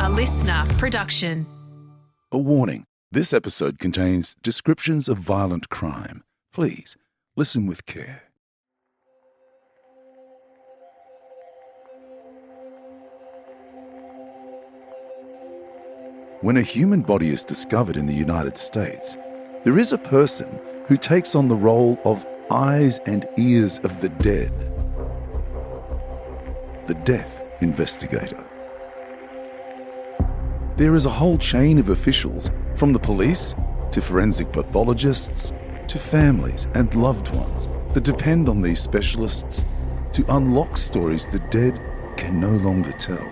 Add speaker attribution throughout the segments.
Speaker 1: a LiSTNR production.
Speaker 2: A warning, this episode contains descriptions of violent crime. Please, listen with care. When a human body is discovered in the United States, there is a person who takes on the role of eyes and ears of the dead. The death investigator. There is a whole chain of officials, from the police to forensic pathologists to families and loved ones, that depend on these specialists to unlock stories the dead can no longer tell.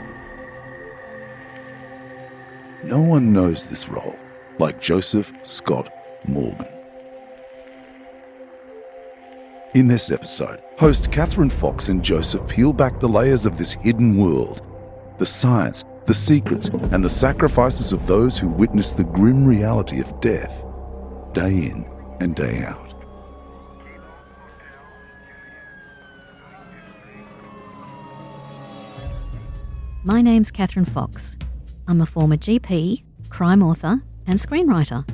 Speaker 2: No one knows this role like Joseph Scott Morgan. In this episode, host Kathryn Fox and Joseph peel back the layers of this hidden world, the science, the secrets, and the sacrifices of those who witness the grim reality of death, day in and day out.
Speaker 3: My name's Kathryn Fox. I'm a former GP, crime author, and screenwriter.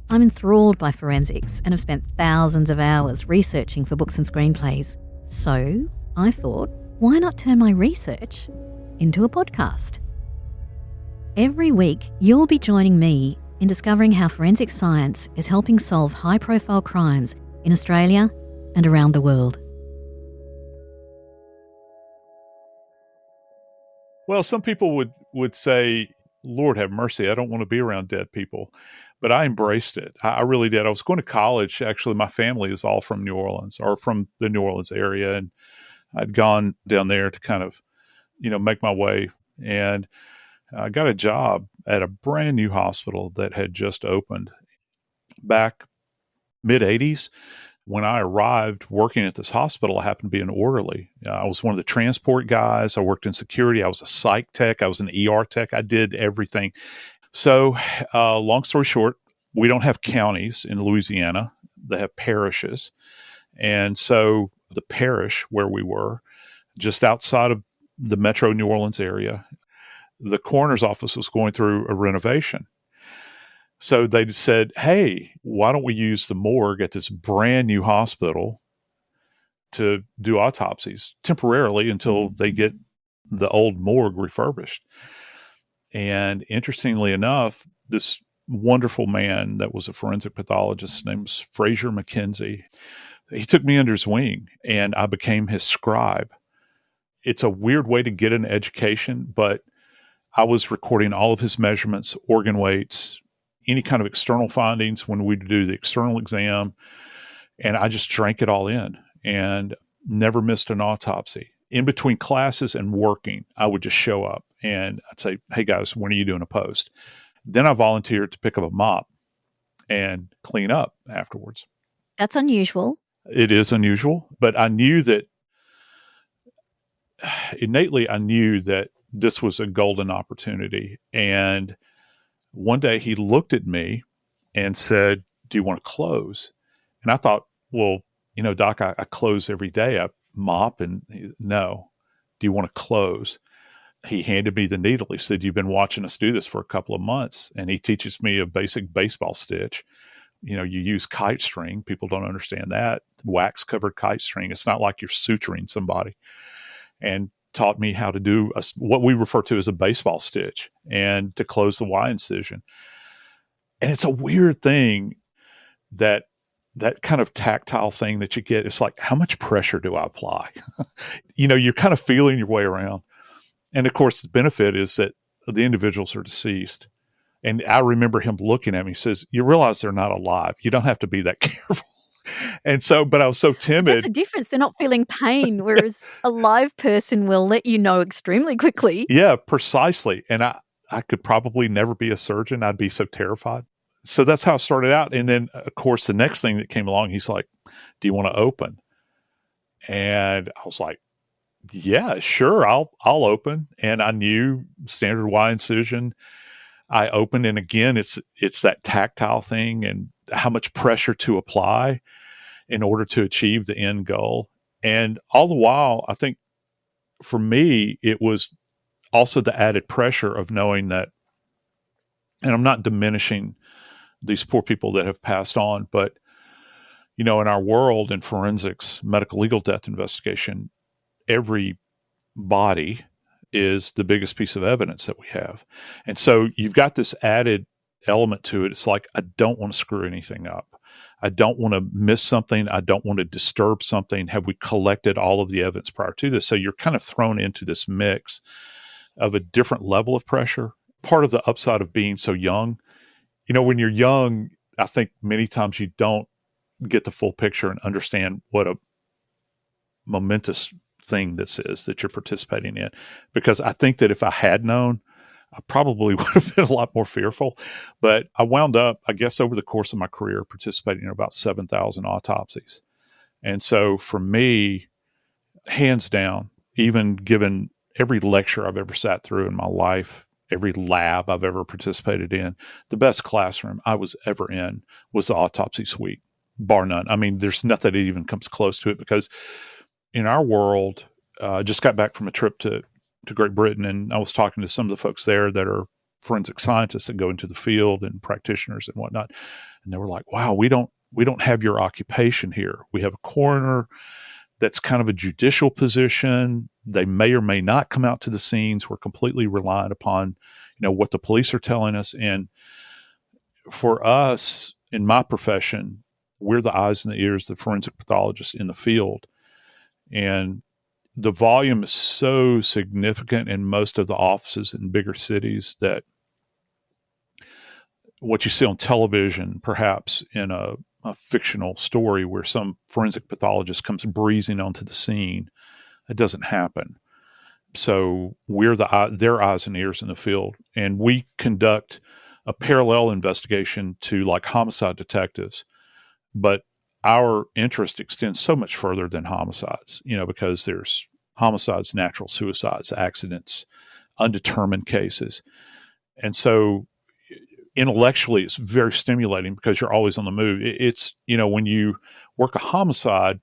Speaker 3: I'm enthralled by forensics and have spent thousands of hours researching for books and screenplays. So I thought, why not turn my research into a podcast? Every week, you'll be joining me in discovering how forensic science is helping solve high-profile crimes in Australia and around the world.
Speaker 4: Well, some people would say, Lord have mercy, I don't want to be around dead people. But I embraced it. I really did. I was going to college. Actually, my family is all from New Orleans or from the New Orleans area. And I'd gone down there to kind of, make my way. And I got a job at a brand new hospital that had just opened back mid-'80s. When I arrived working at this hospital, I happened to be an orderly. I was one of the transport guys. I worked in security. I was a psych tech. I was an ER tech. I did everything. So long story short, we don't have counties in Louisiana. They have parishes. And so the parish where we were, just outside of the metro New Orleans area, the coroner's office was going through a renovation. So they said, hey, why don't we use the morgue at this brand new hospital to do autopsies temporarily until they get the old morgue refurbished. And interestingly enough, this wonderful man that was a forensic pathologist, his name was Fraser McKenzie, he took me under his wing and I became his scribe. It's a weird way to get an education, but I was recording all of his measurements, organ weights, any kind of external findings when we do the external exam. And I just drank it all in and never missed an autopsy. In between classes and working, I would just show up and I'd say, hey guys, when are you doing a post? Then I volunteered to pick up a mop and clean up afterwards.
Speaker 3: That's unusual.
Speaker 4: It is unusual, but I knew that innately, I knew that this was a golden opportunity. And one day he looked at me and said, do you want to close? And I thought, well, Doc, I close every day. I mop and no. Do you want to close? He handed me the needle. He said, you've been watching us do this for a couple of months. And he teaches me a basic baseball stitch. You use kite string. People don't understand that. Wax covered kite string. It's not like you're suturing somebody. And taught me how to do what we refer to as a baseball stitch and to close the Y incision. And it's a weird thing that kind of tactile thing that you get. It's like, how much pressure do I apply? You're kind of feeling your way around. And of course, the benefit is that the individuals are deceased. And I remember him looking at me, he says, you realize they're not alive. You don't have to be that careful. And so, but I was so timid.
Speaker 3: That's the difference. They're not feeling pain, whereas a live person will let you know extremely quickly.
Speaker 4: Yeah, precisely. And I could probably never be a surgeon. I'd be so terrified. So that's how it started out. And then, of course, the next thing that came along, he's like, do you want to open? And I was like, yeah, sure, I'll open. And I knew standard Y incision. I opened, and again, it's that tactile thing and how much pressure to apply in order to achieve the end goal. And all the while, I think for me, it was also the added pressure of knowing that, and I'm not diminishing these poor people that have passed on, but, in our world in forensics, medical legal death investigation, every body is the biggest piece of evidence that we have. And so you've got this added element to it. It's like, I don't want to screw anything up. I don't want to miss something. I don't want to disturb something. Have we collected all of the evidence prior to this? So you're kind of thrown into this mix of a different level of pressure. Part of the upside of being so young, when you're young, I think many times you don't get the full picture and understand what a momentous thing this is that you're participating in. Because I think that if I had known, I probably would have been a lot more fearful. But I wound up, I guess, over the course of my career, participating in about 7,000 autopsies. And so for me, hands down, even given every lecture I've ever sat through in my life, every lab I've ever participated in, the best classroom I was ever in was the autopsy suite, bar none. I mean, there's nothing that even comes close to it, because in our world, I just got back from a trip to Great Britain, and I was talking to some of the folks there that are forensic scientists that go into the field and practitioners and whatnot. And they were like, wow, we don't have your occupation here. We have a coroner that's kind of a judicial position. They may or may not come out to the scenes. We're completely reliant upon, what the police are telling us. And for us, in my profession, we're the eyes and the ears of the forensic pathologists in the field. And the volume is so significant in most of the offices in bigger cities that what you see on television, perhaps in a fictional story where some forensic pathologist comes breezing onto the scene, it doesn't happen. So we're their eyes and ears in the field, and we conduct a parallel investigation to like homicide detectives, but our interest extends so much further than homicides, because there's homicides, natural suicides, accidents, undetermined cases. And so intellectually, it's very stimulating because you're always on the move. It's, when you work a homicide,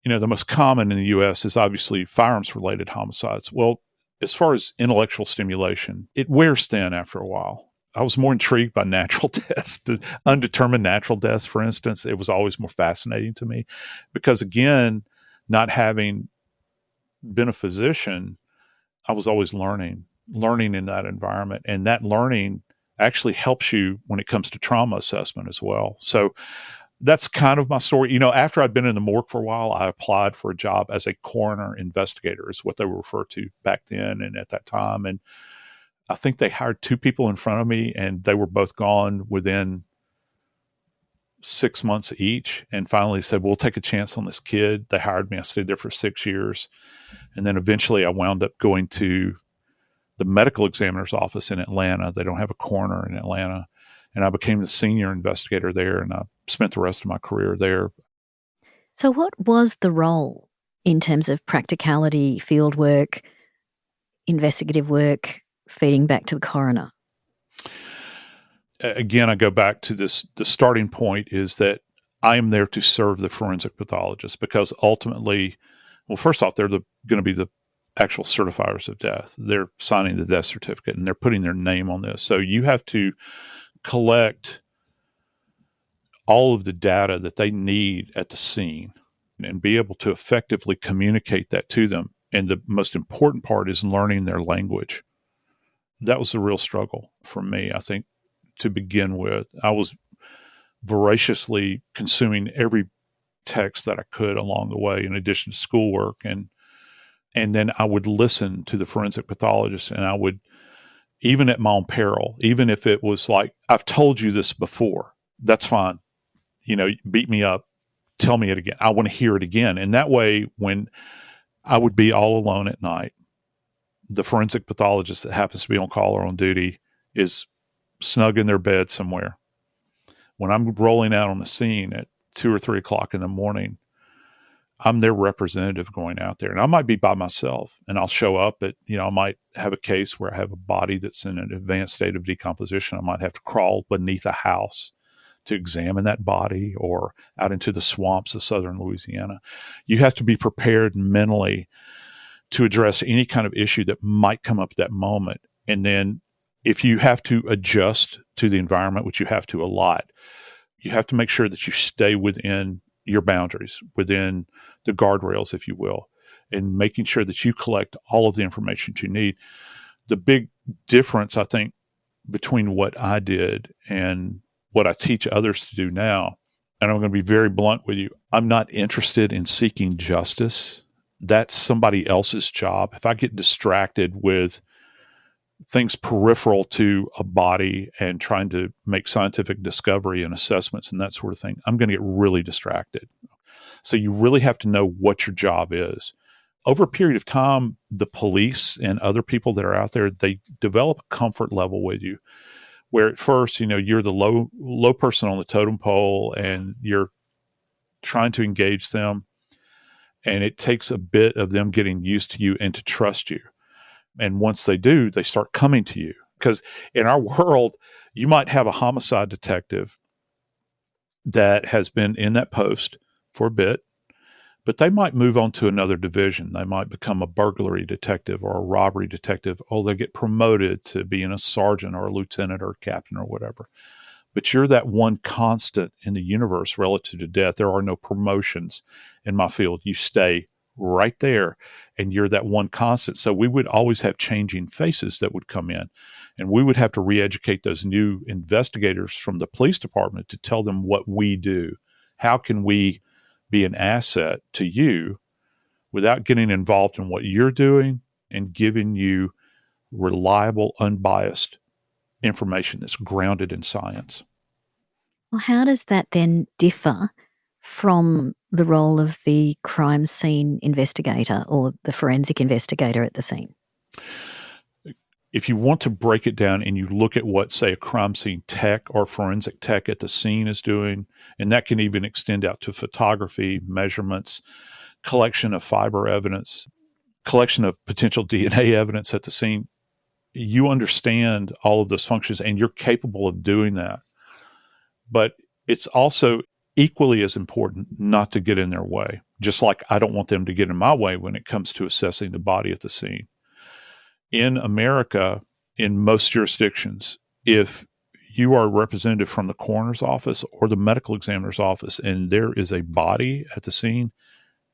Speaker 4: the most common in the U.S. is obviously firearms-related homicides. Well, as far as intellectual stimulation, it wears thin after a while. I was more intrigued by natural deaths, undetermined natural deaths, for instance. It was always more fascinating to me because, again, not having been a physician, I was always learning in that environment. And that learning actually helps you when it comes to trauma assessment as well. So that's kind of my story. After I'd been in the morgue for a while, I applied for a job as a coroner investigator, is what they were referred to back then and at that time. And I think they hired 2 people in front of me, and they were both gone within 6 months each. And finally said, we'll take a chance on this kid. They hired me. I stayed there for 6 years. And then eventually I wound up going to the medical examiner's office in Atlanta. They don't have a coroner in Atlanta. And I became the senior investigator there, and I spent the rest of my career there.
Speaker 3: So what was the role in terms of practicality, field work, investigative work, feeding back to the coroner?
Speaker 4: Again, I go back to this. The starting point is that I am there to serve the forensic pathologist, because ultimately, well, first off, they're going to be the actual certifiers of death. They're signing the death certificate, and they're putting their name on this. So you have to collect all of the data that they need at the scene and be able to effectively communicate that to them. And the most important part is learning their language. That was the real struggle for me, I think, to begin with. I was voraciously consuming every text that I could along the way, in addition to schoolwork. And then I would listen to the forensic pathologist, and I would, even at my own peril, even if it was like, I've told you this before, that's fine. Beat me up, tell me it again. I want to hear it again. And that way, when I would be all alone at night, the forensic pathologist that happens to be on call or on duty is snug in their bed somewhere. When I'm rolling out on the scene at 2 or 3 o'clock in the morning, I'm their representative going out there. And I might be by myself, and I'll show up at, I might have a case where I have a body that's in an advanced state of decomposition. I might have to crawl beneath a house to examine that body, or out into the swamps of southern Louisiana. You have to be prepared mentally to address any kind of issue that might come up at that moment. And then if you have to adjust to the environment, which you have to a lot, you have to make sure that you stay within your boundaries, within the guardrails, if you will, and making sure that you collect all of the information you need. The big difference, I think, between what I did and what I teach others to do now, and I'm going to be very blunt with you, I'm not interested in seeking justice. That's somebody else's job. If I get distracted with things peripheral to a body and trying to make scientific discovery and assessments and that sort of thing, I'm going to get really distracted. So you really have to know what your job is. Over a period of time, the police and other people that are out there, they develop a comfort level with you, where at first, you're the low person on the totem pole and you're trying to engage them. And it takes a bit of them getting used to you and to trust you. And once they do, they start coming to you. Because in our world, you might have a homicide detective that has been in that post for a bit, but they might move on to another division. They might become a burglary detective or a robbery detective, or they get promoted to being a sergeant or a lieutenant or a captain or whatever. But you're that one constant in the universe relative to death. There are no promotions in my field. You stay right there, and you're that one constant. So we would always have changing faces that would come in, and we would have to re-educate those new investigators from the police department to tell them what we do. How can we be an asset to you without getting involved in what you're doing and giving you reliable, unbiased information that's grounded in science?
Speaker 3: Well, how does that then differ from the role of the crime scene investigator or the forensic investigator at the scene?
Speaker 4: If you want to break it down and you look at what, say, a crime scene tech or forensic tech at the scene is doing, and that can even extend out to photography, measurements, collection of fiber evidence, collection of potential DNA evidence at the scene, you understand all of those functions and you're capable of doing that. But it's also equally as important not to get in their way, just like I don't want them to get in my way when it comes to assessing the body at the scene. In America, in most jurisdictions, if you are a representative from the coroner's office or the medical examiner's office and there is a body at the scene,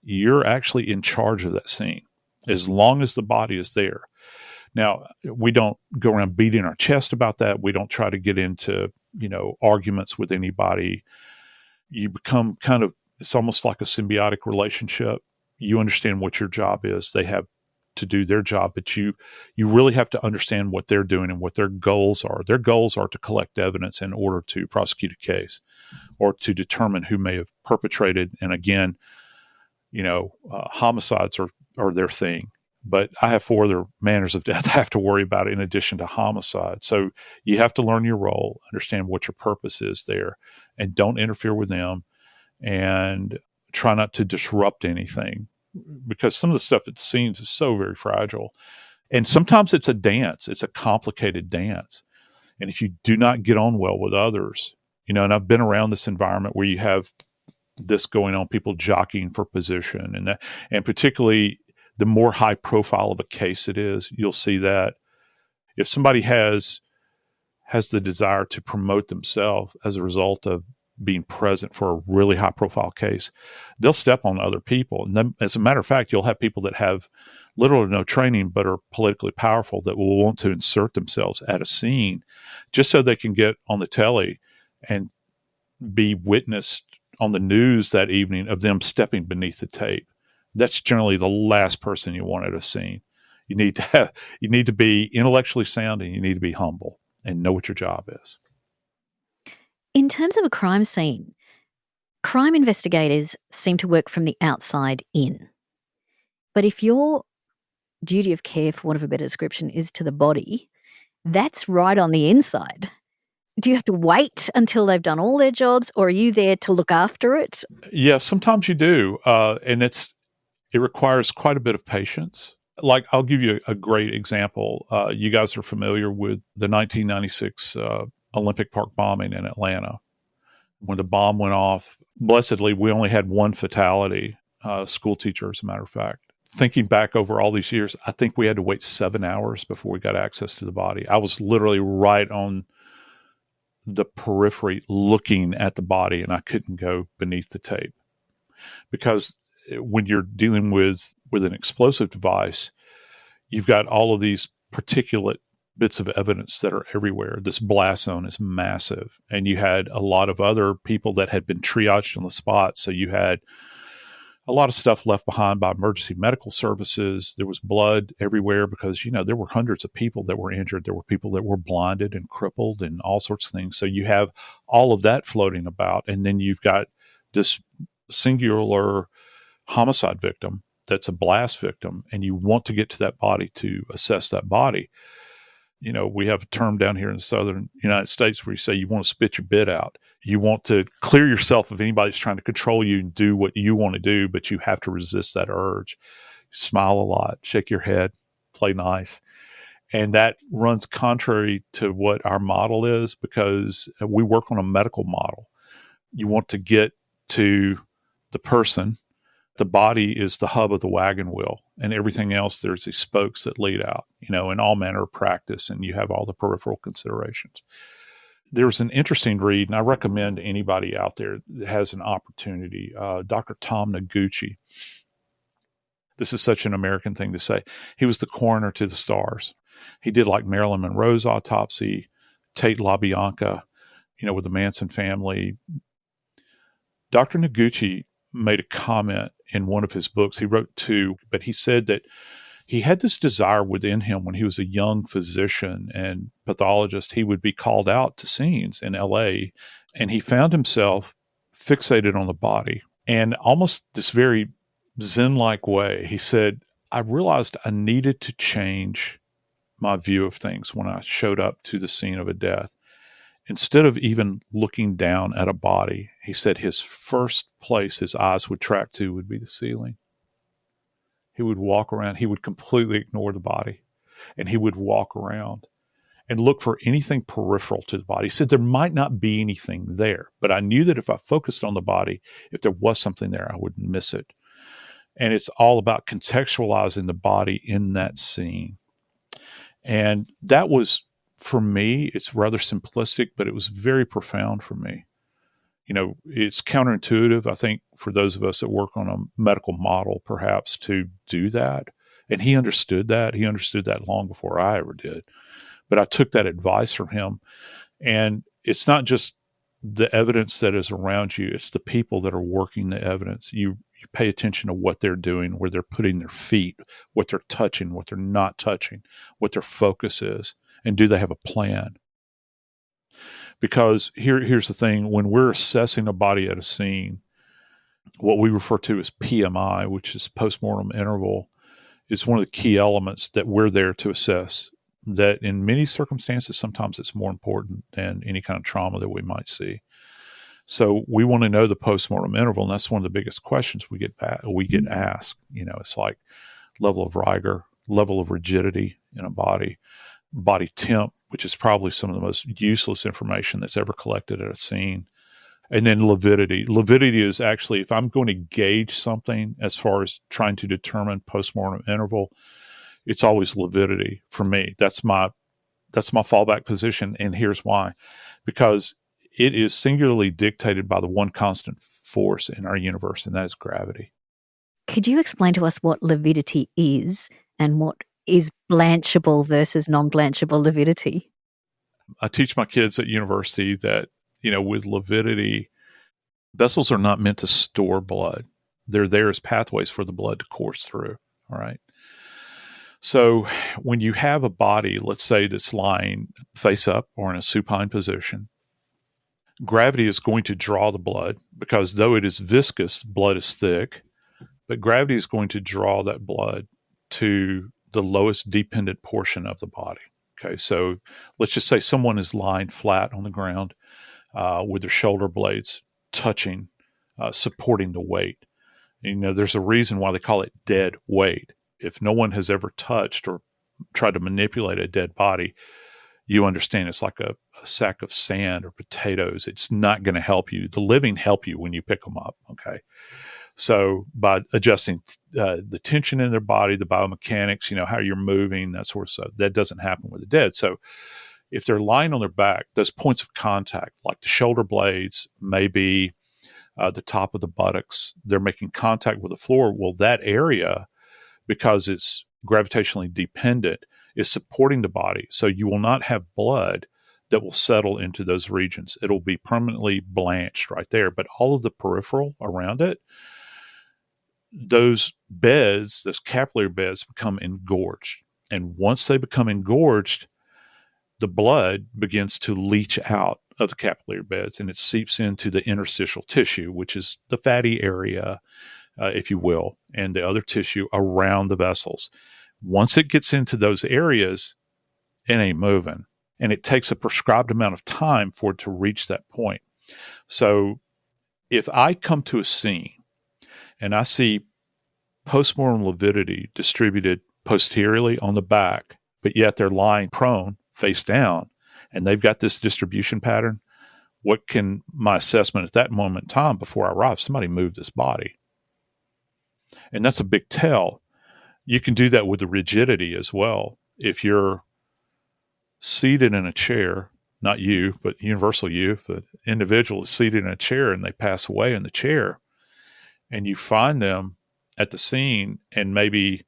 Speaker 4: you're actually in charge of that scene as long as the body is there. Now, we don't go around beating our chest about that. We don't try to get into, arguments with anybody. You become it's almost like a symbiotic relationship. You understand what your job is. They have to do their job, but you really have to understand what they're doing and what their goals are. Their goals are to collect evidence in order to prosecute a case or to determine who may have perpetrated. And again, homicides are their thing. But I have 4 other manners of death I have to worry about in addition to homicide. So you have to learn your role, understand what your purpose is there, and don't interfere with them, and try not to disrupt anything, because some of the stuff at the scenes is so very fragile. And sometimes it's a dance. It's a complicated dance. And if you do not get on well with others, and I've been around this environment where you have this going on, people jockeying for position, and particularly the more high profile of a case it is, you'll see that if somebody has the desire to promote themselves as a result of being present for a really high profile case, they'll step on other people. And then, as a matter of fact, you'll have people that have little or no training but are politically powerful that will want to insert themselves at a scene just so they can get on the telly and be witnessed on the news that evening of them stepping beneath the tape. That's generally the last person you want at a scene. You need to be intellectually sound, and you need to be humble and know what your job is.
Speaker 3: In terms of a crime scene, crime investigators seem to work from the outside in. But if your duty of care, for want of a better description, is to the body, that's right on the inside. Do you have to wait until they've done all their jobs, or are you there to look after it?
Speaker 4: Yeah, sometimes you do. And it requires quite a bit of patience. Like, I'll give you a great example. You guys are familiar with the 1996 Olympic Park bombing in Atlanta. When the bomb went off, blessedly, we only had one fatality, school teacher, as a matter of fact. thinking back over all these years, I think we had to wait 7 hours before we got access to the body. I was literally right on the periphery looking at the body, and I couldn't go beneath the tape. Because when you're dealing with an explosive device, you've got all of these particulate bits of evidence that are everywhere. This blast zone is massive. And you had a lot of other people that had been triaged on the spot. So you had a lot of stuff left behind by emergency medical services. There was blood everywhere because, there were hundreds of people that were injured. There were people that were blinded and crippled and all sorts of things. So you have all of that floating about. And then you've got this singular homicide victim that's a blast victim, and you want to get to that body to assess that body. We have a term down here in the southern United States where you say you want to spit your bit out. You want to clear yourself if anybody's trying to control you and do what you want to do, but you have to resist that urge. Smile a lot, shake your head, play nice. And that runs contrary to what our model is, because we work on a medical model. You want to get to the person. The body is the hub of the wagon wheel, and everything else, there's these spokes that lead out, in all manner of practice, and you have all the peripheral considerations. There's an interesting read, and I recommend anybody out there that has an opportunity, Dr. Tom Noguchi. This is such an American thing to say. He was the coroner to the stars. He did like Marilyn Monroe's autopsy, Tate LaBianca, with the Manson family. Dr. Noguchi made a comment in one of his books. He wrote 2, but he said that he had this desire within him when he was a young physician and pathologist. He would be called out to scenes in LA, and he found himself fixated on the body. And almost this very Zen-like way, he said, I realized I needed to change my view of things when I showed up to the scene of a death. Instead of even looking down at a body, he said his first place his eyes would track to would be the ceiling. He would walk around. He would completely ignore the body, and he would walk around and look for anything peripheral to the body. He said there might not be anything there, but I knew that if I focused on the body, if there was something there, I would miss it. And it's all about contextualizing the body in that scene. And that was, for me, it's rather simplistic, but it was very profound for me. It's counterintuitive, I think, for those of us that work on a medical model, perhaps, to do that. And he understood that. He understood that long before I ever did. But I took that advice from him. And it's not just the evidence that is around you, it's the people that are working the evidence. You pay attention to what they're doing, where they're putting their feet, what they're touching, what they're not touching, what their focus is. And do they have a plan? Because here's the thing. When we're assessing a body at a scene, what we refer to as PMI, which is postmortem interval, is one of the key elements that we're there to assess. That in many circumstances, sometimes it's more important than any kind of trauma that we might see. So we want to know the postmortem interval, and that's one of the biggest questions we get asked. It's like level of rigor, level of rigidity in a body temp, which is probably some of the most useless information that's ever collected at a scene. And then lividity. Lividity is actually, if I'm going to gauge something as far as trying to determine postmortem interval, it's always lividity for me. That's my fallback position. And here's why. Because it is singularly dictated by the one constant force in our universe, and that is gravity.
Speaker 3: Could you explain to us what lividity is and what is blanchable versus non-blanchable lividity?
Speaker 4: I teach my kids at university that, with lividity, vessels are not meant to store blood. They're there as pathways for the blood to course through. All right. So when you have a body, let's say that's lying face up or in a supine position, gravity is going to draw the blood because though it is viscous, blood is thick, but gravity is going to draw that blood to the lowest dependent portion of the body. Okay, so let's just say someone is lying flat on the ground with their shoulder blades touching, supporting the weight. There's a reason why they call it dead weight. If no one has ever touched or tried to manipulate a dead body, you understand it's like a sack of sand or potatoes. It's not going to help you. The living help you when you pick them up, okay? So by adjusting the tension in their body, the biomechanics, how you're moving, that sort of stuff, that doesn't happen with the dead. So if they're lying on their back, those points of contact, like the shoulder blades, maybe the top of the buttocks, they're making contact with the floor. Well, that area, because it's gravitationally dependent, is supporting the body. So you will not have blood that will settle into those regions. It'll be permanently blanched right there. But all of the peripheral around it, those beds, those capillary beds, become engorged. And once they become engorged, the blood begins to leach out of the capillary beds, and it seeps into the interstitial tissue, which is the fatty area, if you will, and the other tissue around the vessels. Once it gets into those areas, it ain't moving. And it takes a prescribed amount of time for it to reach that point. So if I come to a scene and I see postmortem lividity distributed posteriorly on the back, but yet they're lying prone, face down, and they've got this distribution pattern, what can my assessment at that moment in time before I arrive? Somebody moved this body. And that's a big tell. You can do that with the rigidity as well. If you're seated in a chair, not you, but universal you, if an individual is seated in a chair and they pass away in the chair, and you find them at the scene and maybe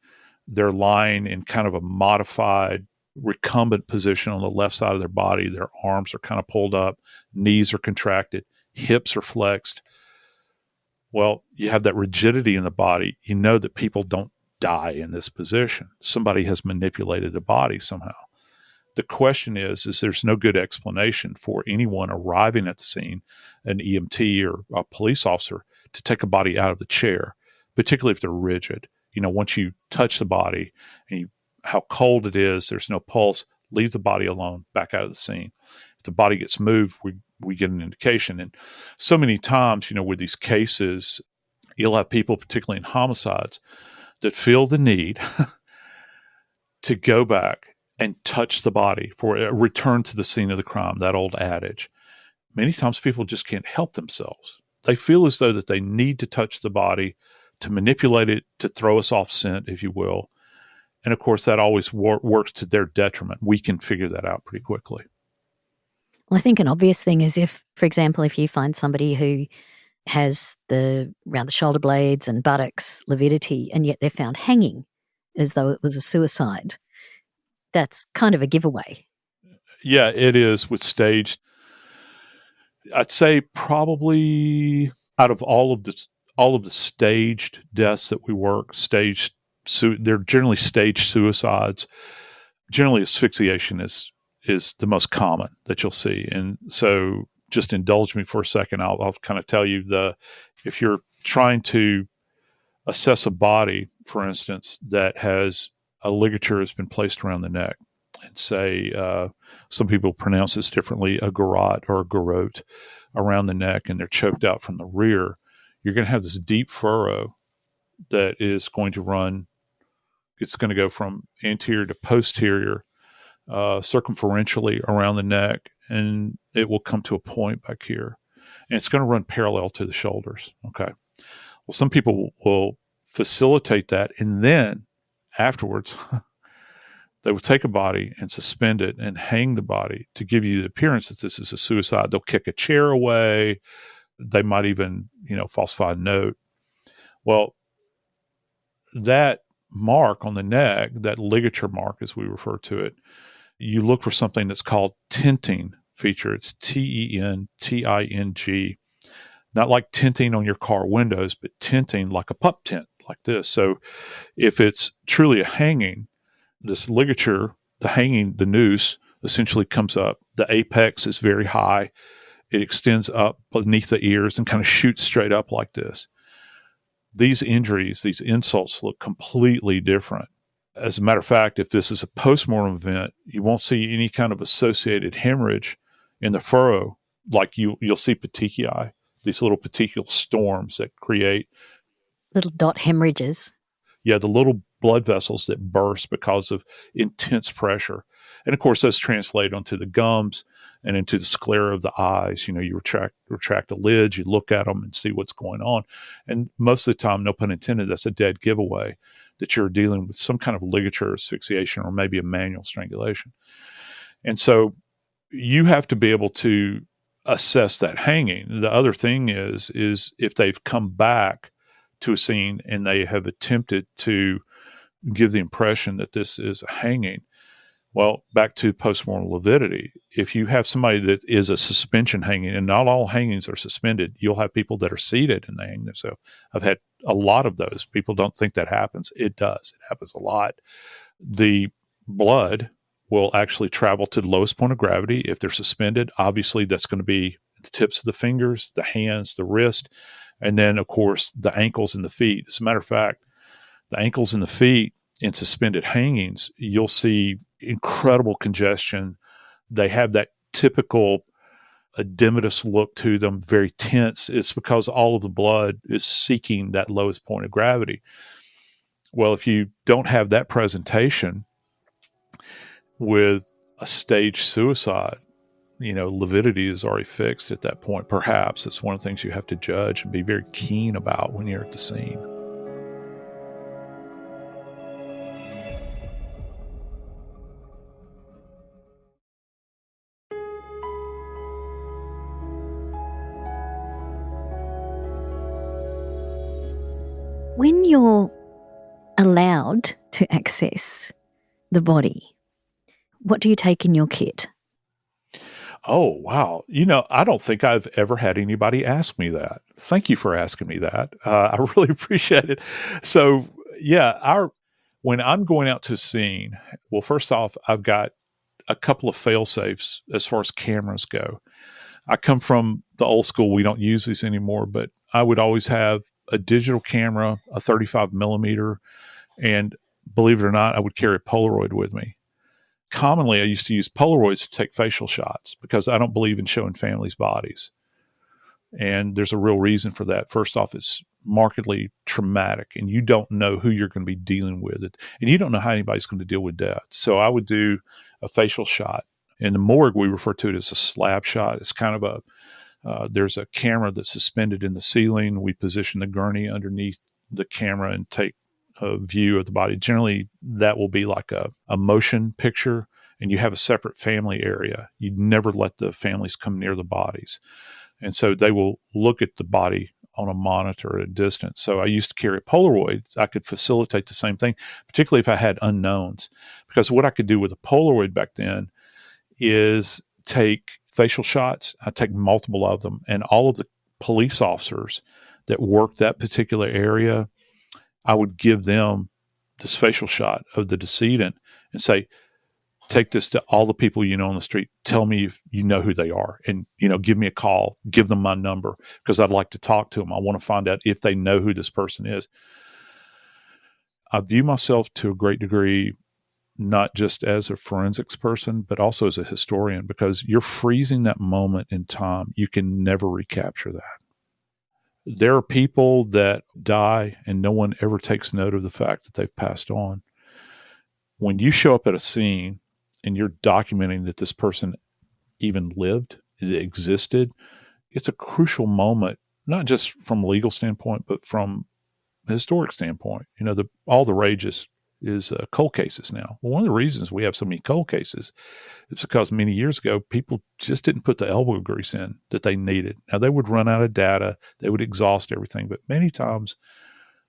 Speaker 4: they're lying in kind of a modified recumbent position on the left side of their body, their arms are kind of pulled up, knees are contracted, hips are flexed. Well, you have that rigidity in the body. You know that people don't die in this position. Somebody has manipulated the body somehow. The question is there's no good explanation for anyone arriving at the scene, an EMT or a police officer, to take a body out of the chair, particularly if they're rigid. Once you touch the body and how cold it is, there's no pulse, leave the body alone, back out of the scene. If the body gets moved, we get an indication. And so many times, with these cases, you'll have people, particularly in homicides, that feel the need to go back and touch the body for a return to the scene of the crime, that old adage. Many times people just can't help themselves. They feel as though that they need to touch the body to manipulate it, to throw us off scent, if you will. And of course, that always works to their detriment. We can figure that out pretty quickly.
Speaker 3: Well, I think an obvious thing is if, for example, if you find somebody who has around the shoulder blades and buttocks lividity, and yet they're found hanging as though it was a suicide, that's kind of a giveaway.
Speaker 4: Yeah, it is with staged. I'd say probably out of all of the staged deaths that we work, they're generally staged suicides. Generally, asphyxiation is the most common that you'll see. And so just indulge me for a second. I'll kind of tell you if you're trying to assess a body, for instance, that has a ligature has been placed around the neck, and say, some people pronounce this differently, a garrote or a garrote around the neck, and they're choked out from the rear, you're going to have this deep furrow that is going to run. It's going to go from anterior to posterior, circumferentially around the neck, and it will come to a point back here. And it's going to run parallel to the shoulders. Okay. Well, some people will facilitate that, and then afterwards, they will take a body and suspend it and hang the body to give you the appearance that this is a suicide. They'll kick a chair away. They might even, falsify a note. Well, that mark on the neck, that ligature mark, as we refer to it, you look for something that's called tinting feature. It's TENTING, not like tinting on your car windows, but tinting like a pup tint, like this. So if it's truly a hanging, this ligature, the noose, essentially comes up. The apex is very high. It extends up beneath the ears and kind of shoots straight up like this. These injuries, these insults look completely different. As a matter of fact, if this is a postmortem event, you won't see any kind of associated hemorrhage in the furrow like you'll see petechiae, these little petechial storms that create
Speaker 3: little dot hemorrhages.
Speaker 4: Yeah, the little blood vessels that burst because of intense pressure. And of course, those translate onto the gums and into the sclera of the eyes. You retract the lids, you look at them and see what's going on. And most of the time, no pun intended, that's a dead giveaway that you're dealing with some kind of ligature asphyxiation or maybe a manual strangulation. And so you have to be able to assess that hanging. The other thing is if they've come back to a scene and they have attempted to give the impression that this is a hanging, well, back to postmortem lividity. If you have somebody that is a suspension hanging, and not all hangings are suspended, you'll have people that are seated and they hang themselves. I've had a lot of those. People don't think that happens. It does. It happens a lot. The blood will actually travel to the lowest point of gravity. If they're suspended, obviously that's going to be the tips of the fingers, the hands, the wrist, and then, of course, the ankles and the feet. As a matter of fact, the ankles and the feet in suspended hangings, you'll see incredible congestion. They have that typical edematous look to them, very tense. It's because all of the blood is seeking that lowest point of gravity. Well, if you don't have that presentation with a staged suicide, lividity is already fixed at that point. Perhaps it's one of the things you have to judge and be very keen about when you're at the scene.
Speaker 3: When you're allowed to access the body, what do you take in your kit?
Speaker 4: Oh, wow. I don't think I've ever had anybody ask me that. Thank you for asking me that. I really appreciate it. So, yeah, when I'm going out to a scene, well, first off, I've got a couple of fail-safes as far as cameras go. I come from the old school. We don't use these anymore, but I would always have a digital camera, a 35 millimeter, and believe it or not, I would carry a Polaroid with me. Commonly, I used to use Polaroids to take facial shots because I don't believe in showing families' bodies. And there's a real reason for that. First off, it's markedly traumatic, and you don't know who you're going to be dealing with it. And you don't know how anybody's going to deal with death. So I would do a facial shot. In the morgue, we refer to it as a slab shot. It's kind of there's a camera that's suspended in the ceiling. We position the gurney underneath the camera and take a view of the body. Generally, that will be like a motion picture, and you have a separate family area. You never let the families come near the bodies. And so they will look at the body on a monitor at a distance. So I used to carry a Polaroid. I could facilitate the same thing, particularly if I had unknowns. Because what I could do with a Polaroid back then is take facial shots. I take multiple of them, and all of the police officers that work that particular area, I would give them this facial shot of the decedent and say, take this to all the people you know on the street. Tell me if you know who they are, and, give me a call, give them my number, because I'd like to talk to them. I want to find out if they know who this person is. I view myself to a great degree not just as a forensics person, but also as a historian, because you're freezing that moment in time. You can never recapture that. There are people that die and no one ever takes note of the fact that they've passed on. When you show up at a scene and you're documenting that this person even lived, it existed, it's a crucial moment, not just from a legal standpoint, but from a historic standpoint. All the rage is cold cases now. Well, one of the reasons we have so many cold cases is because many years ago, people just didn't put the elbow grease in that they needed. Now, they would run out of data. They would exhaust everything. But many times,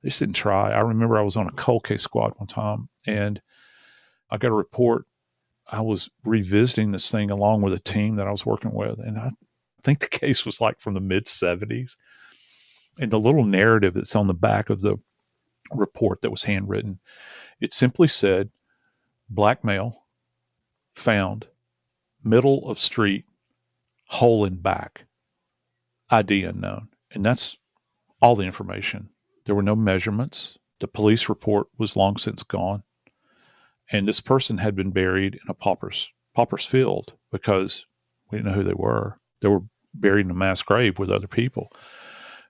Speaker 4: they just didn't try. I remember I was on a cold case squad one time, and I got a report. I was revisiting this thing along with a team that I was working with, and I think the case was like from the mid-'70s. And the little narrative that's on the back of the report that was handwritten, it simply said, black male, found, middle of street, hole in back, ID unknown. And that's all the information. There were no measurements. The police report was long since gone. And this person had been buried in a pauper's field because we didn't know who they were. They were buried in a mass grave with other people.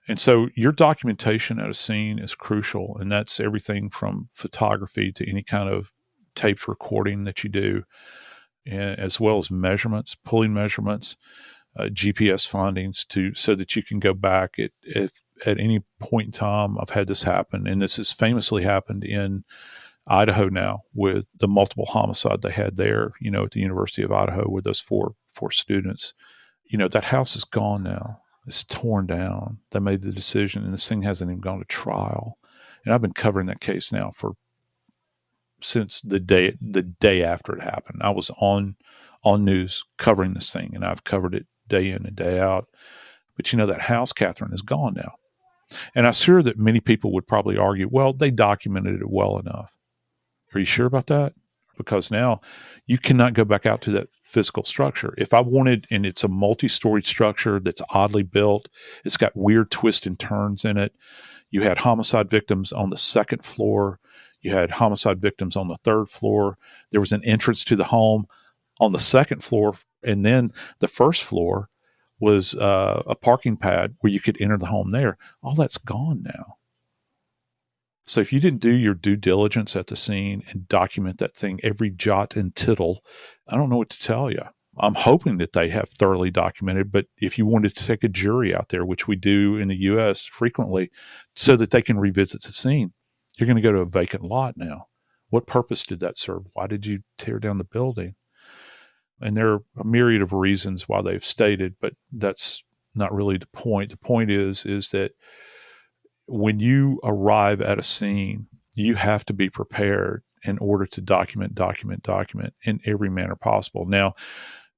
Speaker 4: And so your documentation at a scene is crucial, and that's everything from photography to any kind of taped recording that you do, and as well as measurements, pulling measurements, GPS findings, so that you can go back at any point in time. I've had this happen, and this has famously happened in Idaho now with the multiple homicide they had there, at the University of Idaho with those four students. That house is gone now. It's torn down. They made the decision, and this thing hasn't even gone to trial. And I've been covering that case now since the day after it happened. I was on news covering this thing, and I've covered it day in and day out. But that house, Kathryn, is gone now. And I'm sure that many people would probably argue, well, they documented it well enough. Are you sure about that? Because now you cannot go back out to that physical structure. If I wanted, and it's a multi-storied structure that's oddly built, it's got weird twists and turns in it. You had homicide victims on the second floor. You had homicide victims on the third floor. There was an entrance to the home on the second floor. And then the first floor was a parking pad where you could enter the home there. All that's gone now. So if you didn't do your due diligence at the scene and document that thing, every jot and tittle, I don't know what to tell you. I'm hoping that they have thoroughly documented, but if you wanted to take a jury out there, which we do in the U.S. frequently, so that they can revisit the scene, you're going to go to a vacant lot now. What purpose did that serve? Why did you tear down the building? And there are a myriad of reasons why they've stated, but that's not really the point. The point is that when you arrive at a scene, you have to be prepared in order to document in every manner possible. Now,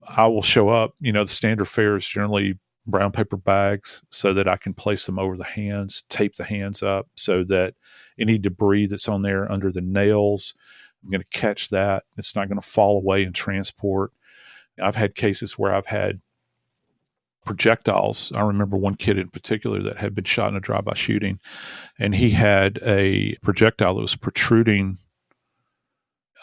Speaker 4: I will show up, the standard fare is generally brown paper bags so that I can place them over the hands, tape the hands up so that any debris that's on there under the nails, I'm going to catch that. It's not going to fall away in transport. I've had cases where I've had projectiles. I remember one kid in particular that had been shot in a drive-by shooting, and he had a projectile that was protruding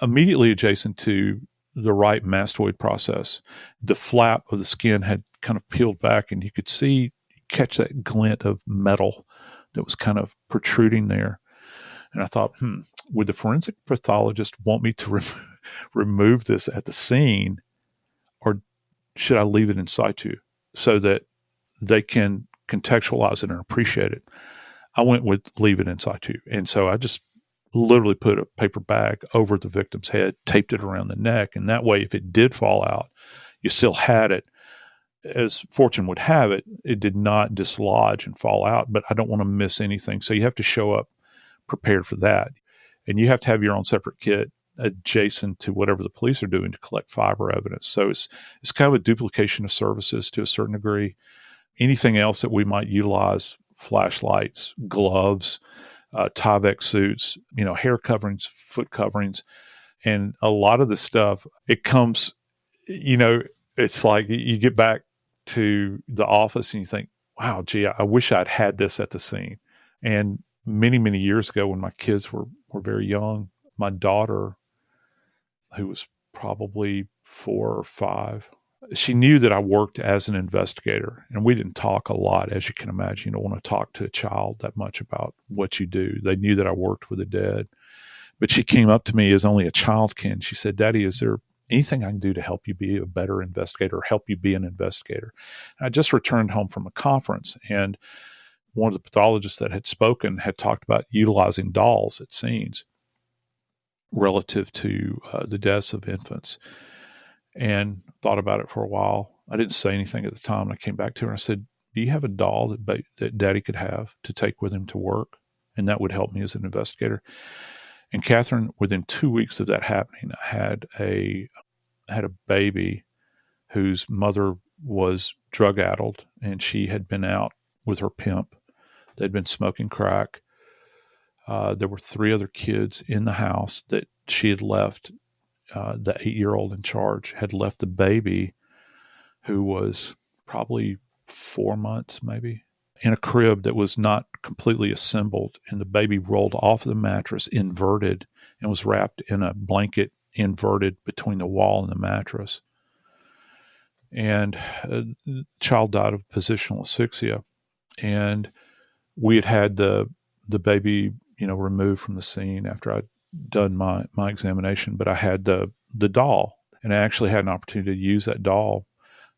Speaker 4: immediately adjacent to the right mastoid process. The flap of the skin had kind of peeled back, and you could catch that glint of metal that was kind of protruding there. And I thought, would the forensic pathologist want me to remove this at the scene, or should I leave it in situ so that they can contextualize it and appreciate it? I went with leave it in situ. And so I just literally put a paper bag over the victim's head, taped it around the neck. And that way, if it did fall out, you still had it. As fortune would have it, it did not dislodge and fall out, but I don't want to miss anything. So you have to show up prepared for that. And you have to have your own separate kit adjacent to whatever the police are doing to collect fiber evidence. So it's kind of a duplication of services to a certain degree. Anything else that we might utilize, flashlights, gloves, Tyvek suits, hair coverings, foot coverings, and a lot of the stuff, it comes, it's like you get back to the office and you think, wow, gee, I wish I'd had this at the scene. And many, many years ago when my kids were very young, my daughter, who was probably 4 or 5, she knew that I worked as an investigator, and we didn't talk a lot. As you can imagine, you don't want to talk to a child that much about what you do. They knew that I worked with the dead, but she came up to me as only a child can. She said, "Daddy, is there anything I can do to help you be a better investigator or help you be an investigator?" And I just returned home from a conference, and one of the pathologists that had spoken had talked about utilizing dolls at scenes relative to the deaths of infants, and thought about it for a while. I didn't say anything at the time. And I came back to her and I said, "Do you have a doll that Daddy could have to take with him to work? And that would help me as an investigator." And Kathryn, within 2 weeks of that happening, I had a baby whose mother was drug-addled, and she had been out with her pimp. They'd been smoking crack. There were 3 other kids in the house that she had left. The 8-year-old in charge had left the baby, who was probably 4 months maybe, in a crib that was not completely assembled. And the baby rolled off the mattress inverted and was wrapped in a blanket inverted between the wall and the mattress. And the child died of positional asphyxia. And we had the baby, removed from the scene after I'd done my examination, but I had the doll, and I actually had an opportunity to use that doll.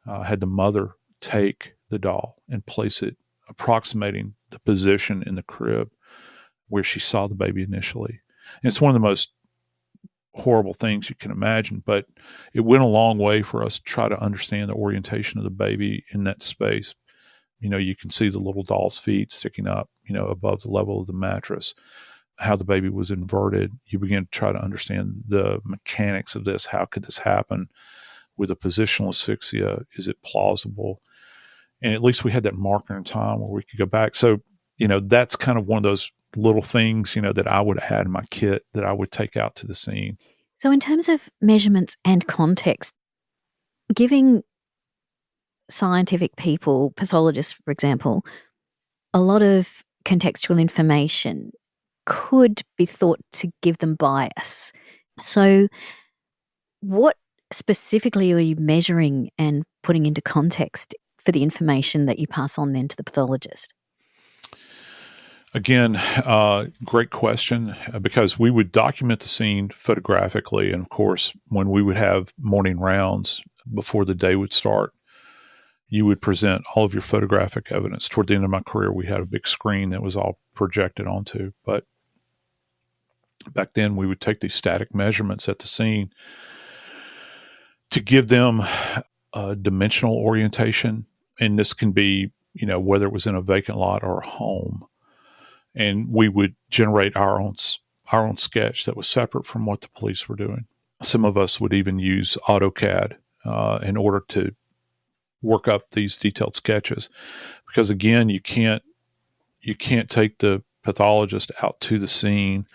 Speaker 4: I had the mother take the doll and place it approximating the position in the crib where she saw the baby initially. And it's one of the most horrible things you can imagine, but it went a long way for us to try to understand the orientation of the baby in that space. You can see the little doll's feet sticking up, above the level of the mattress, how the baby was inverted. You begin to try to understand the mechanics of this. How could this happen with a positional asphyxia? Is it plausible? And at least we had that marker in time where we could go back. So, that's kind of one of those little things, that I would add in my kit that I would take out to the scene.
Speaker 3: So in terms of measurements and context, giving scientific people, pathologists, for example, a lot of contextual information could be thought to give them bias. So what specifically are you measuring and putting into context for the information that you pass on then to the pathologist?
Speaker 4: Again, great question, because we would document the scene photographically. And of course, when we would have morning rounds before the day would start, you would present all of your photographic evidence. Toward the end of my career, we had a big screen that was all projected onto. But back then, we would take these static measurements at the scene to give them a dimensional orientation. And this can be, whether it was in a vacant lot or a home. And we would generate our own sketch that was separate from what the police were doing. Some of us would even use AutoCAD in order to work up these detailed sketches, because again, you can't take the pathologist out to the scene,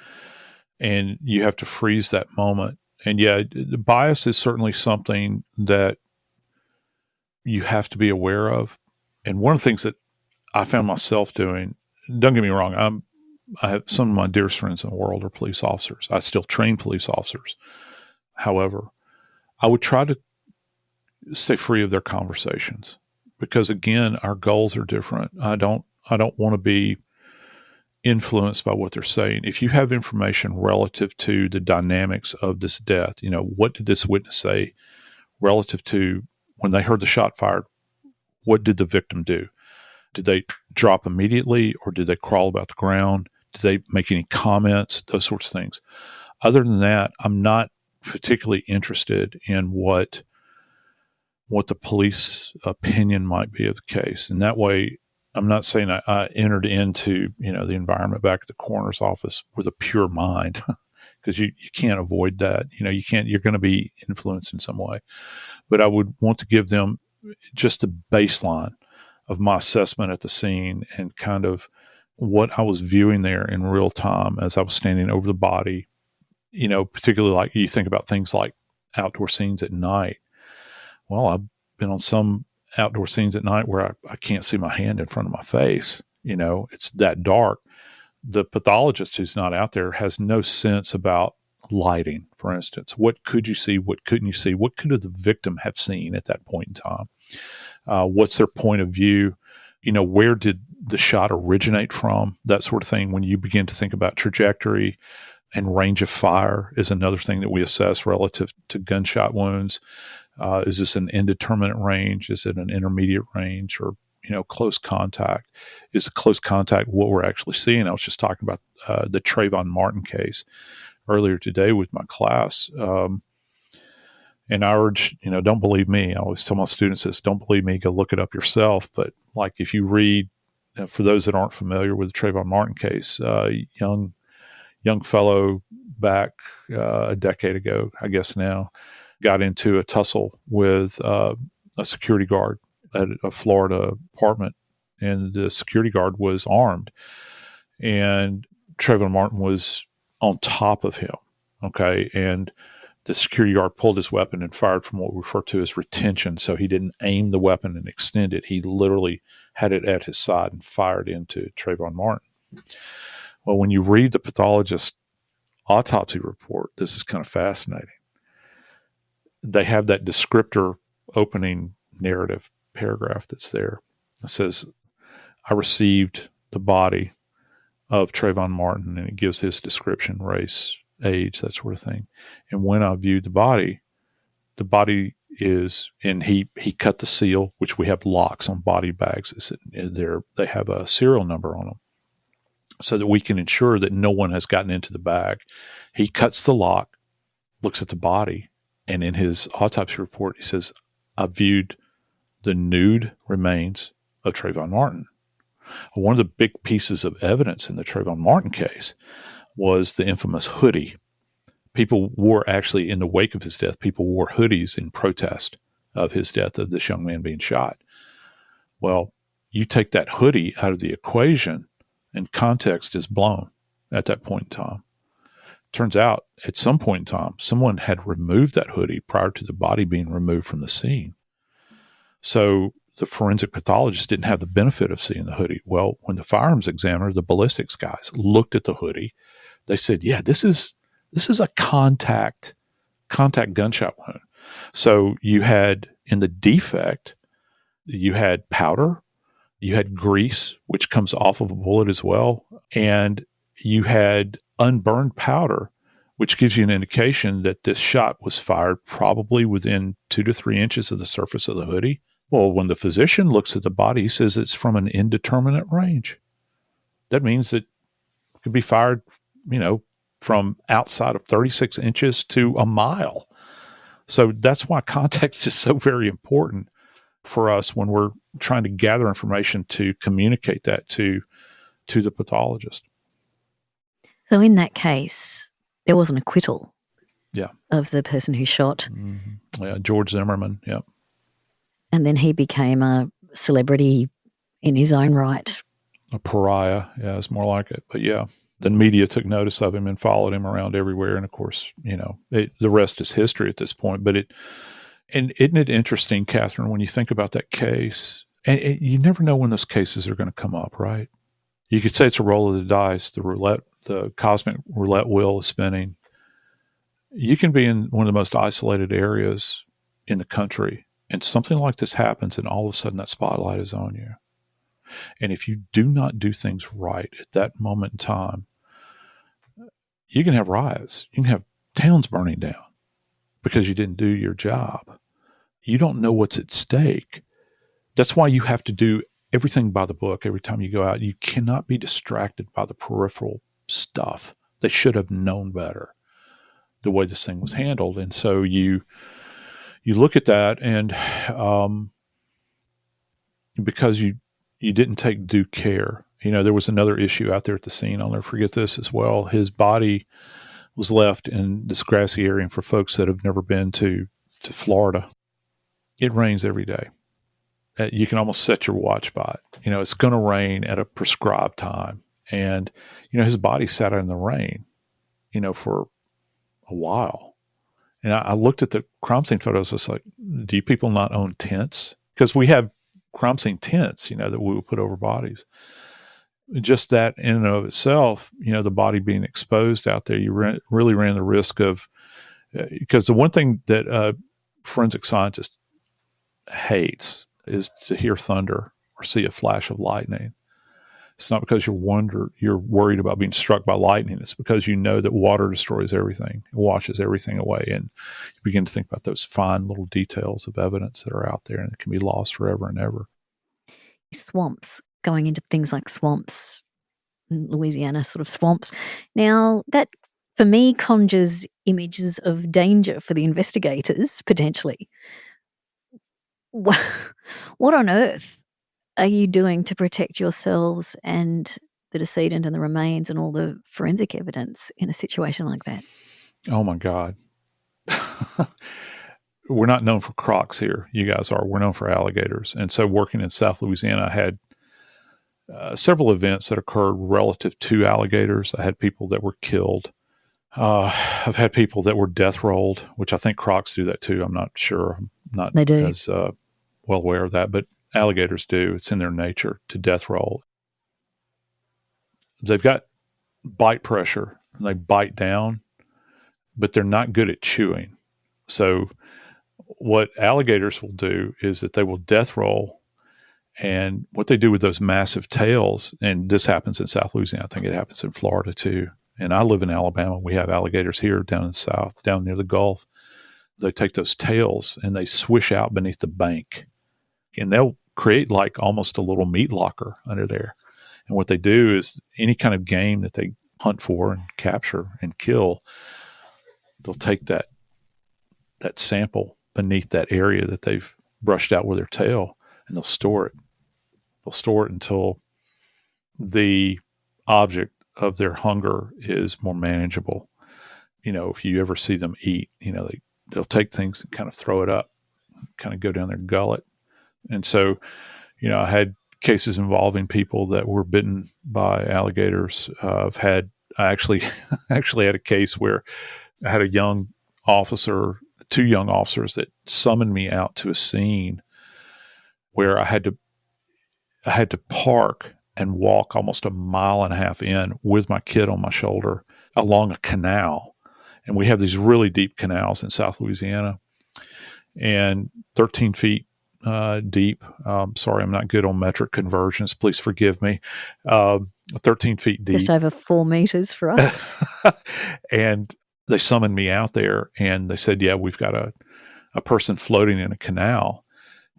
Speaker 4: and you have to freeze that moment. And yeah, the bias is certainly something that you have to be aware of. And one of the things that I found myself doing, don't get me wrong, I have some of my dearest friends in the world are police officers. I still train police officers. However, I would try to stay free of their conversations, because again, our goals are different. I don't want to be influenced by what they're saying. If you have information relative to the dynamics of this death, what did this witness say relative to when they heard the shot fired? What did the victim do? Did they drop immediately, or did they crawl about the ground? Did they make any comments? Those sorts of things. Other than that, I'm not particularly interested in what the police opinion might be of the case. And that way, I'm not saying I entered into, the environment back at the coroner's office with a pure mind, because you can't avoid that. You're going to be influenced in some way. But I would want to give them just the baseline of my assessment at the scene and kind of what I was viewing there in real time as I was standing over the body. Particularly like you think about things like outdoor scenes at night. Well, I've been on some outdoor scenes at night where I can't see my hand in front of my face. It's that dark. The pathologist who's not out there has no sense about lighting, for instance. What could you see? What couldn't you see? What could the victim have seen at that point in time? What's their point of view? Where did the shot originate from? That sort of thing. When you begin to think about trajectory and range of fire is another thing that we assess relative to gunshot wounds. Is this an indeterminate range? Is it an intermediate range, or, close contact? Is a close contact what we're actually seeing? I was just talking about the Trayvon Martin case earlier today with my class. And I urge, don't believe me. I always tell my students this, don't believe me, go look it up yourself. But like if you read, for those that aren't familiar with the Trayvon Martin case, young fellow back a decade ago, I guess now, got into a tussle with a security guard at a Florida apartment, and the security guard was armed, and Trayvon Martin was on top of him. Okay. And the security guard pulled his weapon and fired from what we refer to as retention. So he didn't aim the weapon and extend it. He literally had it at his side and fired into Trayvon Martin. Well, when you read the pathologist's autopsy report, this is kind of fascinating. They have that descriptor opening narrative paragraph that's there. It says, I received the body of Trayvon Martin, and it gives his description, race, age, that sort of thing. And when I viewed the body is, and he cut the seal, which we have locks on body bags. They have a serial number on them so that we can ensure that no one has gotten into the bag. He cuts the lock, looks at the body, and in his autopsy report, he says, I viewed the nude remains of Trayvon Martin. One of the big pieces of evidence in the Trayvon Martin case was the infamous hoodie. People wore, actually, in the wake of his death, people wore hoodies in protest of his death, of this young man being shot. Well, you take that hoodie out of the equation and context is blown at that point in time. Turns out, at some point in time, someone had removed that hoodie prior to the body being removed from the scene. So the forensic pathologist didn't have the benefit of seeing the hoodie. Well, when the firearms examiner, the ballistics guys, looked at the hoodie, they said, yeah, this is a contact gunshot wound. So you had, in the defect, you had powder, you had grease, which comes off of a bullet as well, and you had unburned powder, which gives you an indication that this shot was fired probably within 2 to 3 inches of the surface of the hoodie. Well, when the physician looks at the body, he says it's from an indeterminate range. That means it could be fired, from outside of 36 inches to a mile. So that's why context is so very important for us when we're trying to gather information to communicate that to the pathologist.
Speaker 3: So in that case, there was an acquittal
Speaker 4: Yeah.
Speaker 3: of the person who shot.
Speaker 4: Mm-hmm. Yeah, George Zimmerman, yeah.
Speaker 3: And then he became a celebrity in his own right.
Speaker 4: A pariah, yeah, it's more like it. But yeah, the media took notice of him and followed him around everywhere. And of course, the rest is history at this point. But and isn't it interesting, Kathryn, when you think about that case, and you never know when those cases are going to come up, right? You could say it's a roll of the dice, the cosmic roulette wheel is spinning. You can be in one of the most isolated areas in the country, and something like this happens, and all of a sudden that spotlight is on you. And if you do not do things right at that moment in time, you can have riots. You can have towns burning down because you didn't do your job. You don't know what's at stake. That's why you have to do everything by the book every time you go out. You cannot be distracted by the peripheral stuff. They should have known better the way this thing was handled. And so you look at that, and because you didn't take due care. There was another issue out there at the scene. I'll never forget this as well. His body was left in this grassy area. And for folks that have never been to Florida, it rains every day. You can almost set your watch by it. It's going to rain at a prescribed time. And, his body sat out in the rain, for a while. And I looked at the crime scene photos. It's like, do you people not own tents? Because we have crime scene tents, that we would put over bodies. Just that in and of itself, the body being exposed out there, you really ran the risk of, because the one thing that a forensic scientist hates is to hear thunder or see a flash of lightning. It's not because you're worried about being struck by lightning. It's because you know that water destroys everything. It washes everything away. And you begin to think about those fine little details of evidence that are out there, and it can be lost forever and ever.
Speaker 3: Swamps, going into things like swamps, Louisiana sort of swamps. Now, that for me conjures images of danger for the investigators, potentially. What on earth are you doing to protect yourselves and the decedent and the remains and all the forensic evidence in a situation like that?
Speaker 4: Oh, my God. We're not known for crocs here. You guys are. We're known for alligators. And so working in South Louisiana, I had several events that occurred relative to alligators. I had people that were killed. I've had people that were death rolled, which I think crocs do that too. I'm not sure. I'm not as well aware of that, but alligators do. It's in their nature to death roll. They've got bite pressure and they bite down, but they're not good at chewing. So what alligators will do is that they will death roll And what they do with those massive tails, and this happens in South Louisiana, I think it happens in Florida too. And I live in Alabama. We have alligators here down in the South, down near the Gulf. They take those tails and they swish out beneath the bank. And they'll create like almost a little meat locker under there. And what they do is any kind of game that they hunt for and capture and kill, they'll take that sample beneath that area that they've brushed out with their tail, and they'll store it. They'll store it until the object of their hunger is more manageable. If you ever see them eat, they'll take things and kind of throw it up, kind of go down their gullet. And so, I had cases involving people that were bitten by alligators. I actually had a case where I had two young officers that summoned me out to a scene where I had to park and walk almost a mile and a half in with my kid on my shoulder along a canal. And we have these really deep canals in South Louisiana, and 13 feet deep. Sorry, I'm not good on metric conversions. Please forgive me. 13 feet deep.
Speaker 3: Just over 4 meters for us.
Speaker 4: And they summoned me out there, and they said, yeah, we've got a person floating in a canal.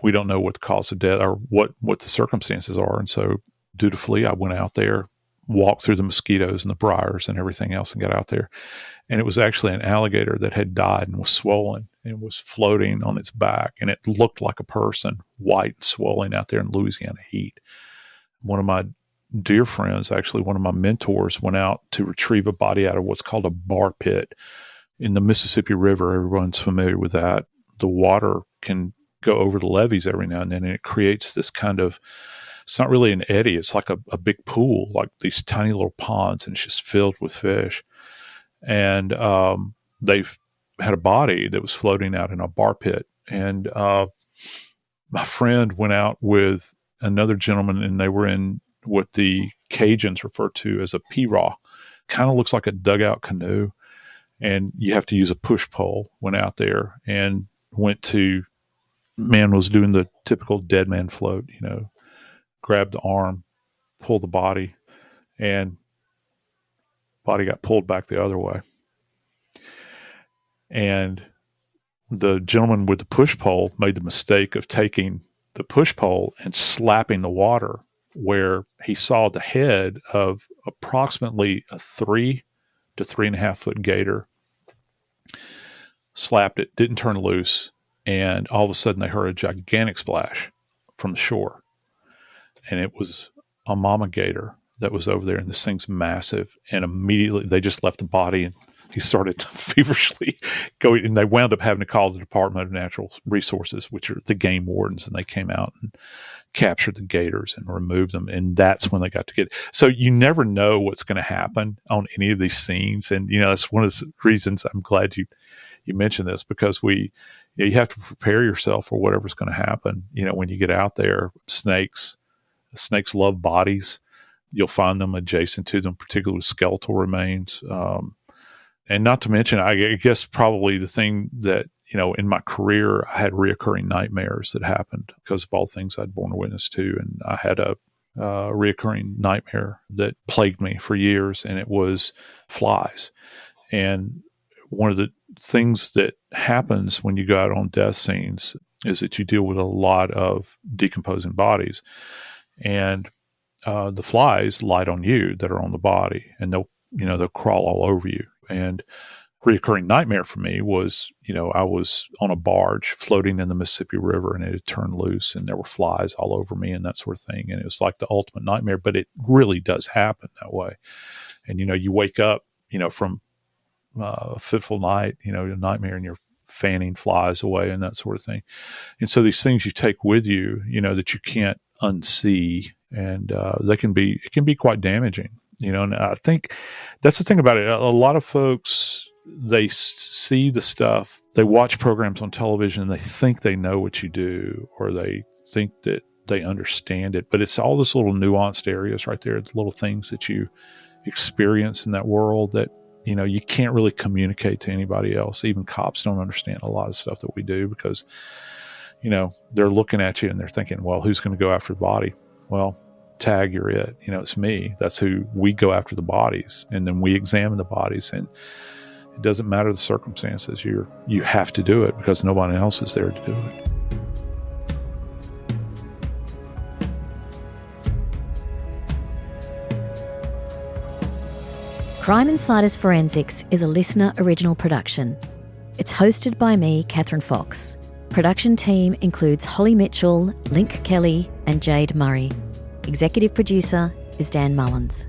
Speaker 4: We don't know what the cause of death or what the circumstances are. And so dutifully, I went out there, walked through the mosquitoes and the briars and everything else, and got out there. And it was actually an alligator that had died and was swollen and was floating on its back. And it looked like a person, white and swollen out there in Louisiana heat. One of my dear friends, actually one of my mentors, went out to retrieve a body out of what's called a bar pit in the Mississippi River. Everyone's familiar with that. The water can go over the levees every now and then, and it creates this kind of, it's not really an eddy. It's like a big pool, like these tiny little ponds, and it's just filled with fish. And they've had a body that was floating out in a bar pit. And my friend went out with another gentleman, and they were in what the Cajuns refer to as a pirogue. Kind of looks like a dugout canoe. And you have to use a push pole. Went out there and man was doing the typical dead man float, grabbed the arm, pulled the body, and body got pulled back the other way. And the gentleman with the push pole made the mistake of taking the push pole and slapping the water where he saw the head of approximately a 3 to 3.5 foot gator. Slapped it, didn't turn loose, and all of a sudden they heard a gigantic splash from the shore. And it was a mama gator that was over there, and this thing's massive. And immediately they just left the body, and he started feverishly going, and they wound up having to call the Department of Natural Resources, which are the game wardens, and they came out and captured the gators and removed them. And that's when they got to get it. So you never know what's going to happen on any of these scenes. And, that's one of the reasons I'm glad you mentioned this, because you have to prepare yourself for whatever's going to happen. When you get out there, snakes love bodies. You'll find them adjacent to them, particularly with skeletal remains. And not to mention, I guess probably the thing that, in my career, I had reoccurring nightmares that happened because of all things I'd borne witness to. And I had a reoccurring nightmare that plagued me for years, and it was flies. And one of the things that happens when you go out on death scenes is that you deal with a lot of decomposing bodies. And the flies light on you that are on the body, and they'll crawl all over you. And reoccurring nightmare for me was, I was on a barge floating in the Mississippi River, and it had turned loose, and there were flies all over me and that sort of thing. And it was like the ultimate nightmare, but it really does happen that way. And, you wake up, from a fitful night, a nightmare, and you're fanning flies away and that sort of thing. And so these things you take with you, that you can't unsee, and it can be quite damaging, and I think that's the thing about it. A lot of folks, they see the stuff, they watch programs on television, and they think they know what you do, or they think that they understand it, but it's all this little nuanced areas right there, the little things that you experience in that world that, you can't really communicate to anybody else. Even cops don't understand a lot of stuff that we do because, they're looking at you and they're thinking, well, who's going to go after the body? Well, tag, you're it. It's me. That's who we go after the bodies. And then we examine the bodies, and it doesn't matter the circumstances. You have to do it because nobody else is there to do it.
Speaker 3: Crime Insiders Forensics is a LiSTNR original production. It's hosted by me, Kathryn Fox. Production team includes Holly Mitchell, Link Kelly, and Jade Murray. Executive producer is Dan Mullins.